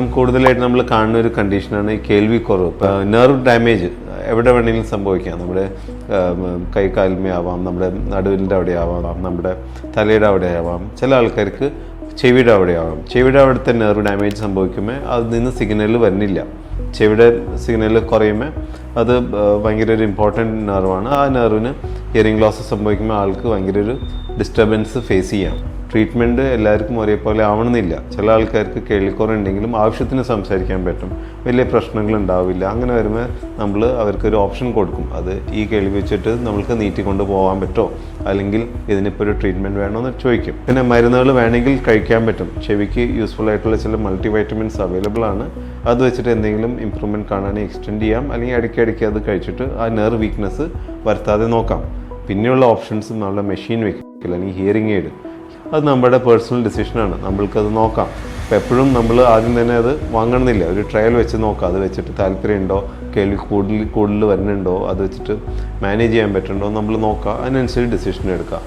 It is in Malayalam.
കൂടുതലായിട്ട് നമ്മൾ കാണുന്ന ഒരു കണ്ടീഷനാണ് ഈ കേൾവിക്കുറവ്. നെർവ് ഡാമേജ് എവിടെ വേണമെങ്കിലും സംഭവിക്കാം. നമ്മുടെ കൈക്കാൽമേ ആവാം, നമ്മുടെ നടുവിൻ്റെ അവിടെ ആവാം, നമ്മുടെ തലയുടെ അവിടെ ആവാം, ചില ആൾക്കാർക്ക് ചെവിയുടെ അവിടെ ആവാം. ചെവിയുടെ അവിടുത്തെ നെർവ് ഡാമേജ് സംഭവിക്കുമ്പോൾ അതിൽ നിന്ന് സിഗ്നൽ വരുന്നില്ല. ചെവിയുടെ സിഗ്നൽ കുറയുമ്പോൾ അത് ഭയങ്കര ഒരു ഇമ്പോർട്ടൻറ്റ് നെർവാണ്. ആ നെർവിന് ഹിയറിംഗ് ലോസ് സംഭവിക്കുമ്പോൾ ആൾക്ക് ഭയങ്കര ഒരു ഡിസ്റ്റർബൻസ് ഫേസ് ചെയ്യാം. ട്രീറ്റ്മെൻറ്റ് എല്ലാവർക്കും ഒരേപോലെ ആവണമെന്നില്ല. ചില ആൾക്കാർക്ക് കേൾവിക്കുറവുണ്ടെങ്കിലും ആവശ്യത്തിന് സംസാരിക്കാൻ പറ്റും, വലിയ പ്രശ്നങ്ങൾ ഉണ്ടാവില്ല. അങ്ങനെ വരുമ്പോൾ നമ്മൾ അവർക്കൊരു ഓപ്ഷൻ കൊടുക്കും. അത് ഈ കേൾവി വെച്ചിട്ട് നമ്മൾക്ക് നീട്ടിക്കൊണ്ട് പോകാൻ പറ്റുമോ, അല്ലെങ്കിൽ ഇതിനിപ്പോൾ ഒരു ട്രീറ്റ്മെൻറ്റ് വേണമെന്ന് ചോദിക്കും. പിന്നെ മരുന്നുകൾ വേണമെങ്കിൽ കഴിക്കാൻ പറ്റും. ചെവിക്ക് യൂസ്ഫുൾ ആയിട്ടുള്ള ചില മൾട്ടി വൈറ്റമിൻസ് അവൈലബിൾ ആണ്. അത് വെച്ചിട്ട് എന്തെങ്കിലും ഇമ്പ്രൂവ്മെൻറ്റ് കാണാണെങ്കിൽ എക്സ്റ്റെൻഡ് ചെയ്യാം, അല്ലെങ്കിൽ ഇടയ്ക്കിടയ്ക്ക് അത് കഴിച്ചിട്ട് ആ നെർവ് വീക്ക്നെസ് വരുത്താതെ നോക്കാം. പിന്നെയുള്ള ഓപ്ഷൻസ് നമ്മുടെ മെഷീൻ വെക്കില്ല, അല്ലെങ്കിൽ ഹിയറിംഗ് എയ്ഡ്. അത് നമ്മുടെ പേഴ്സണൽ ഡിസിഷനാണ്, നമ്മൾക്കത് നോക്കാം. അപ്പോൾ എപ്പോഴും നമ്മൾ ആദ്യം തന്നെ അത് വാങ്ങണമെന്നില്ല, ഒരു ട്രയൽ വെച്ച് നോക്കാം. അത് വെച്ചിട്ട് താല്പര്യമുണ്ടോ, കേൾവി കൂടുതൽ വരുന്നുണ്ടോ, അത് വെച്ചിട്ട് മാനേജ് ചെയ്യാൻ പറ്റുന്നുണ്ടോ നമ്മൾ നോക്കാം. അതിനനുസരിച്ച് ഡിസിഷൻ എടുക്കാം.